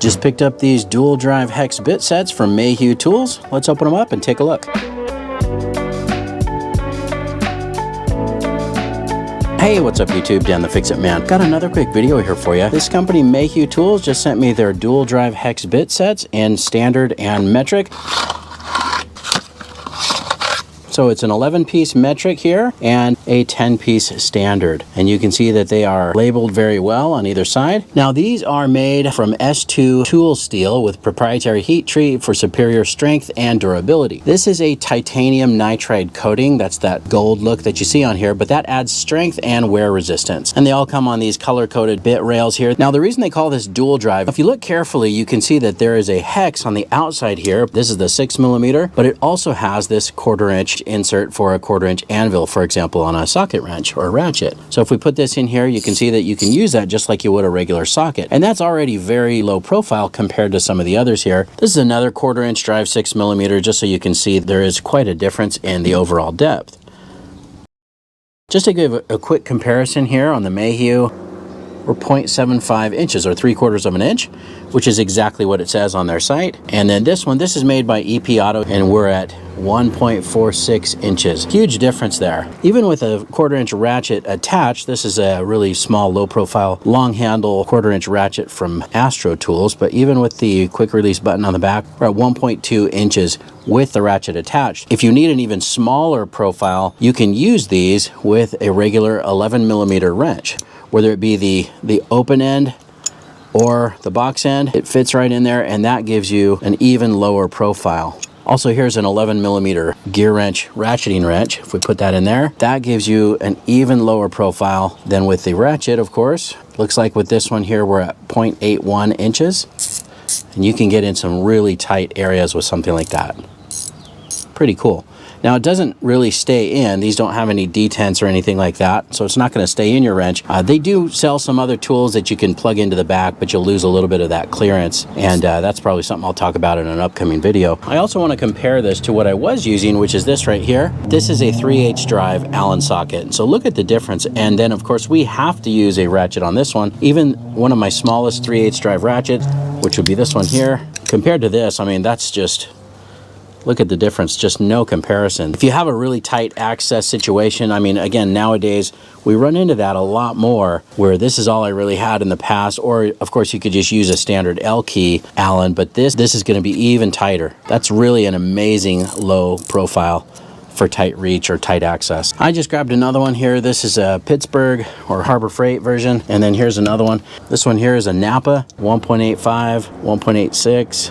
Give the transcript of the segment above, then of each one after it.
Just picked up these dual drive hex bit sets from Mayhew Tools. Let's open them up and take a look. Hey, what's up YouTube? Dan the Fix-It Man. Got another quick video here for you. This company, Mayhew Tools, just sent me their dual drive hex bit sets in standard and metric. So it's an 11-piece metric here and a 10-piece standard. And you can see that they are labeled very well on either side. Now these are made from S2 tool steel with proprietary heat treat for superior strength and durability. This is a titanium nitride coating. That's that gold look that you see on here, but that adds strength and wear resistance. And they all come on these color-coded bit rails here. Now the reason they call this dual drive, if you look carefully, you can see that there is a hex on the outside here. This is the 6mm, but it also has this 1/4 inch insert for a 1/4 inch anvil, for example, on a socket wrench or a ratchet. So if we put this in here, you can see that you can use that just like you would a regular socket. And that's already very low profile compared to some of the others here. This is another 1/4 inch drive, 6mm, just so you can see there is quite a difference in the overall depth. Just to give a quick comparison here on the Mayhew, we're 0.75 inches or 3/4 of an inch, which is exactly what it says on their site. And then this one, this is made by EP Auto, and we're at 1.46 inches. Huge difference there. Even with a 1/4 inch ratchet attached, this is a really small, low profile, long handle 1/4 inch ratchet from Astro Tools, but even with the quick release button on the back, we're at 1.2 inches with the ratchet attached. If you need an even smaller profile, you can use these with a regular 11mm wrench, whether it be the open end or the box end. It fits right in there, and that gives you an even lower profile. Also, here's an 11mm gear wrench, ratcheting wrench. If we put that in there, that gives you an even lower profile than with the ratchet, of course. Looks like with this one here, we're at 0.81 inches. And you can get in some really tight areas with something like that. Pretty cool. Now it doesn't really stay in. These don't have any detents or anything like that, so it's not going to stay in your wrench. They do sell some other tools that you can plug into the back, but you'll lose a little bit of that clearance, and that's probably something I'll talk about in an upcoming video. I also want to compare this to what I was using, which is this right here. This is a 3/8 drive Allen socket, so look at the difference. And then of course we have to use a ratchet on this one. Even one of my smallest 3/8 drive ratchets, which would be this one here, compared to this, I mean, that's just, look at the difference, just no comparison. If you have a really tight access situation, I mean, again, nowadays we run into that a lot more, where this is all I really had in the past, or of course you could just use a standard L key Allen, but this is going to be even tighter. That's really an amazing low profile for tight reach or tight access. I just grabbed another one here. This is a Pittsburgh or Harbor Freight version, and then here's another one. This one here is a Napa, 1.85, 1.86.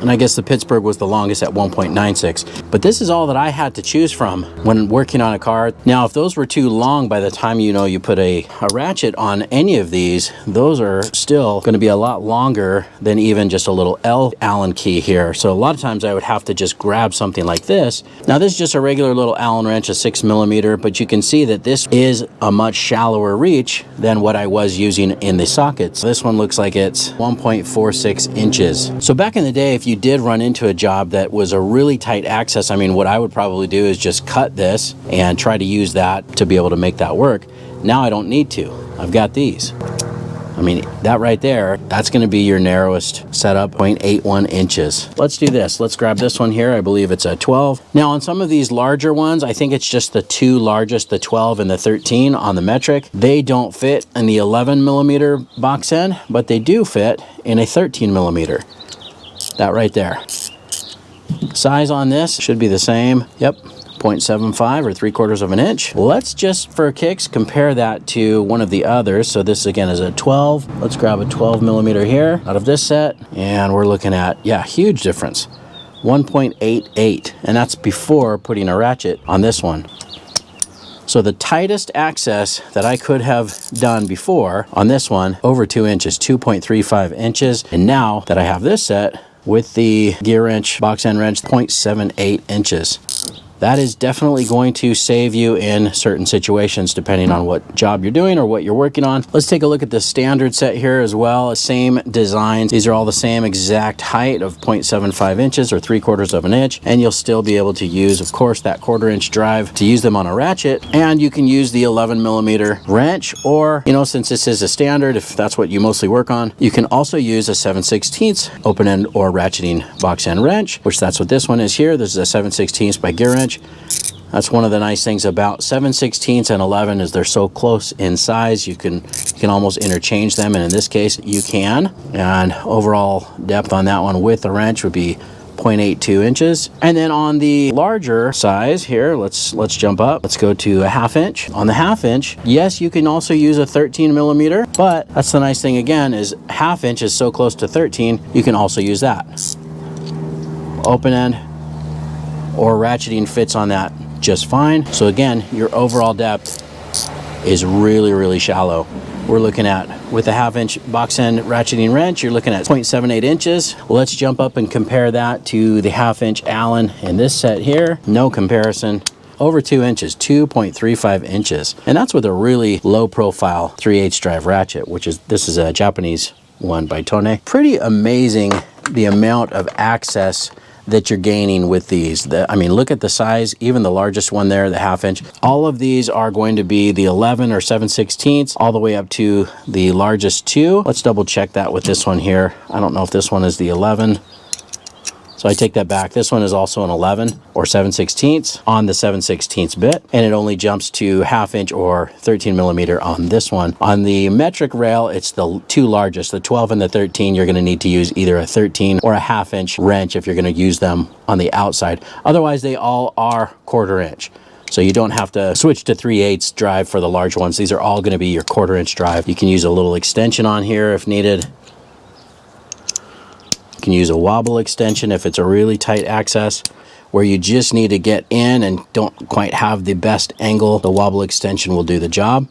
And I guess the Pittsburgh was the longest at 1.96. But this is all that I had to choose from when working on a car. Now, if those were too long by the time you put a ratchet on any of these, those are still going to be a lot longer than even just a little L Allen key here. So a lot of times I would have to just grab something like this. Now this is just a regular little Allen wrench, a 6mm, but you can see that this is a much shallower reach than what I was using in the sockets. This one looks like it's 1.46 inches. So back in the day, if you did run into a job that was a really tight access, I mean, what I would probably do is just cut this and try to use that to be able to make that work. Now I don't need to. I've got these. I mean, that right there, that's going to be your narrowest setup, 0.81 inches. Let's do this. Let's grab this one here. I believe it's a 12. Now on some of these larger ones, I think it's just the two largest, the 12 and the 13 on the metric. They don't fit in the 11mm box end, but they do fit in a 13mm. That right there. Size on this should be the same. Yep, 0.75 or 3/4 of an inch. Let's just, for kicks, compare that to one of the others. So this again is a 12. Let's grab a 12mm here out of this set, and we're looking at, yeah, huge difference. 1.88, and that's before putting a ratchet on this one. So the tightest access that I could have done before on this one, over 2 inches, 2.35 inches. And now that I have this set with the gear wrench, box end wrench, 0.78 inches. that is definitely going to save you in certain situations depending on what job you're doing or what you're working on. Let's take a look at the standard set here as well. Same designs. These are all the same exact height of 0.75 inches or 3/4 of an inch, and you'll still be able to use, of course, that 1/4 inch drive to use them on a ratchet. And you can use the 11mm wrench, or, you know, since this is a standard, if that's what you mostly work on, you can also use a 7/16 open end or ratcheting box end wrench, which that's what this one is here. This is a 7/16 by Gear Wrench. That's one of the nice things about 7/16 and 11 is they're so close in size. You can almost interchange them, and in this case you can. And overall depth on that one with the wrench would be 0.82 inches. And then on the larger size here, let's jump up. Let's go to a 1/2 inch. On the 1/2 inch, yes, you can also use a 13mm, but that's the nice thing again, is 1/2 inch is so close to 13, you can also use that. Open end or ratcheting fits on that just fine. So again, your overall depth is really shallow. We're looking at, with a 1/2 inch box end ratcheting wrench, you're looking at 0.78 inches. Let's jump up and compare that to the 1/2 inch Allen in this set here. No comparison. Over 2 inches, 2.35 inches. And that's with a really low profile 3/8 drive ratchet, which is, this is a Japanese one by Tone. Pretty amazing the amount of access that you're gaining with these. I mean, look at the size, even the largest one there, the 1/2 inch. All of these are going to be the 11 or 7/16 all the way up to the largest 2. Let's double check that with this one here. I don't know if this one is the 11. So I take that back. This one is also an 11 or 7/16 on the 7/16 bit, and it only jumps to 1/2 inch or 13mm on this one. On the metric rail, it's the 2 largest, the 12 and the 13. You're going to need to use either a 13 or a 1/2 inch wrench if you're going to use them on the outside. Otherwise, they all are 1/4 inch. So you don't have to switch to 3/8 drive for the large ones. These are all going to be your 1/4 inch drive. You can use a little extension on here if needed. You can use a wobble extension if it's a really tight access where you just need to get in and don't quite have the best angle. The wobble extension will do the job.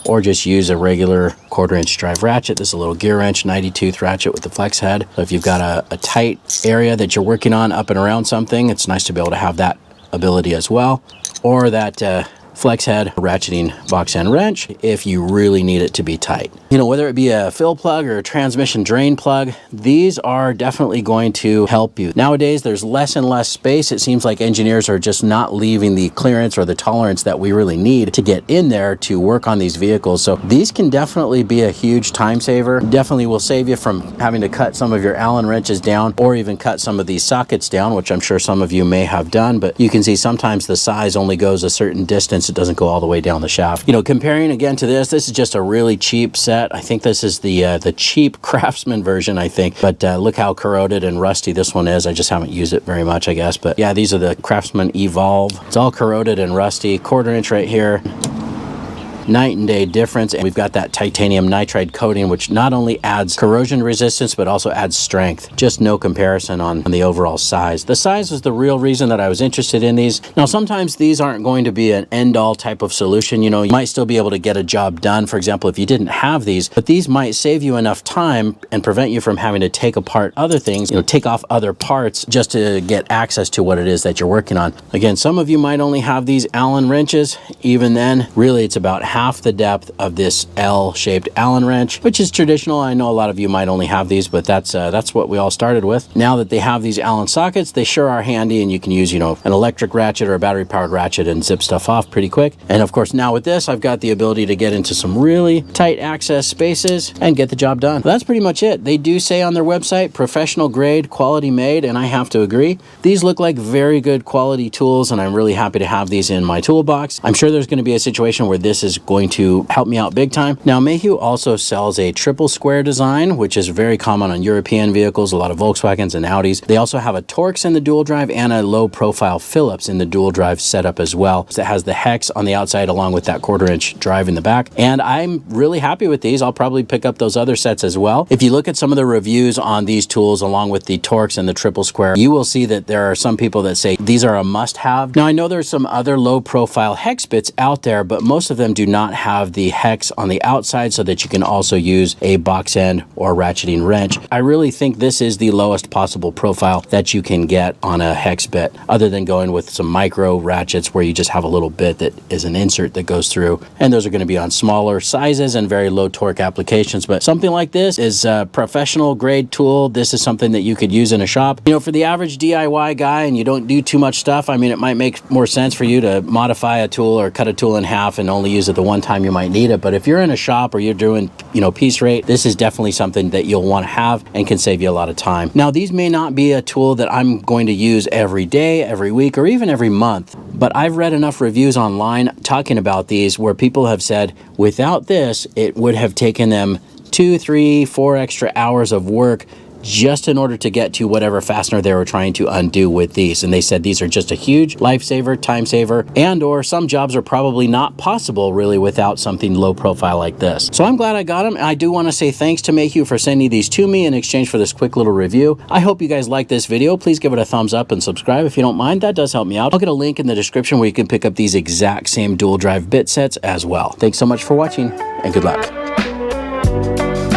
Or just use a regular 1/4 inch drive ratchet. This is a little Gear Wrench 90 tooth ratchet with the flex head. So if you've got a tight area that you're working on up and around something, it's nice to be able to have that ability as well. Or that flex head ratcheting box end wrench if you really need it to be tight. You know, whether it be a fill plug or a transmission drain plug, these are definitely going to help you. Nowadays, there's less and less space. It seems like engineers are just not leaving the clearance or the tolerance that we really need to get in there to work on these vehicles. So these can definitely be a huge time saver. Definitely will save you from having to cut some of your Allen wrenches down or even cut some of these sockets down, which I'm sure some of you may have done, but you can see sometimes the size only goes a certain distance. It doesn't go all the way down the shaft. You know, comparing again to this is just a really cheap set. I think this is the cheap Craftsman version, I think. But look how corroded and rusty this one is. I just haven't used it very much, I guess. But yeah, these are the Craftsman Evolve. It's all corroded and rusty. 1/4 inch right here. Night and day difference. And we've got that titanium nitride coating, which not only adds corrosion resistance, but also adds strength. Just no comparison on the overall size. The size was the real reason that I was interested in these. Now, sometimes these aren't going to be an end-all type of solution. You know, you might still be able to get a job done, for example, if you didn't have these, but these might save you enough time and prevent you from having to take apart other things, you know, take off other parts just to get access to what it is that you're working on. Again, some of you might only have these Allen wrenches. Even then, really, it's about half the depth of this L-shaped Allen wrench, which is traditional. I know a lot of you might only have these, but that's what we all started with. Now that they have these Allen sockets, they sure are handy, and you can use, you know, an electric ratchet or a battery-powered ratchet and zip stuff off pretty quick. And of course, now with this, I've got the ability to get into some really tight access spaces and get the job done. That's pretty much it. They do say on their website, professional grade, quality made, and I have to agree. These look like very good quality tools, and I'm really happy to have these in my toolbox. I'm sure there's going to be a situation where this is going to help me out big time. Now, Mayhew also sells a triple square design, which is very common on European vehicles, a lot of Volkswagens and Audis. They also have a Torx in the dual drive and a low profile Phillips in the dual drive setup as well. So it has the hex on the outside along with that 1/4 inch drive in the back. And I'm really happy with these. I'll probably pick up those other sets as well. If you look at some of the reviews on these tools along with the Torx and the triple square, you will see that there are some people that say these are a must have. Now, I know there's some other low profile hex bits out there, but most of them do not have the hex on the outside so that you can also use a box end or ratcheting wrench. I really think this is the lowest possible profile that you can get on a hex bit, other than going with some micro ratchets where you just have a little bit that is an insert that goes through, and those are going to be on smaller sizes and very low torque applications. But something like this is a professional grade tool. This is something that you could use in a shop. You know, for the average DIY guy and you don't do too much stuff, I mean, it might make more sense for you to modify a tool or cut a tool in half and only use it the one time you might need it. But if you're in a shop or you're doing, you know, piece rate, this is definitely something that you'll want to have and can save you a lot of time. Now, these may not be a tool that I'm going to use every day, every week, or even every month, but I've read enough reviews online talking about these where people have said without this, it would have taken them 2, 3, 4 extra hours of work just in order to get to whatever fastener they were trying to undo with these. And they said these are just a huge lifesaver, time saver, and or some jobs are probably not possible really without something low profile like this. So I'm glad I got them. I do want to say thanks to Mayhew for sending these to me in exchange for this quick little review. I hope you guys like this video. Please give it a thumbs up and subscribe if you don't mind. That does help me out. I'll get a link in the description where you can pick up these exact same dual drive bit sets as well. Thanks so much for watching and good luck.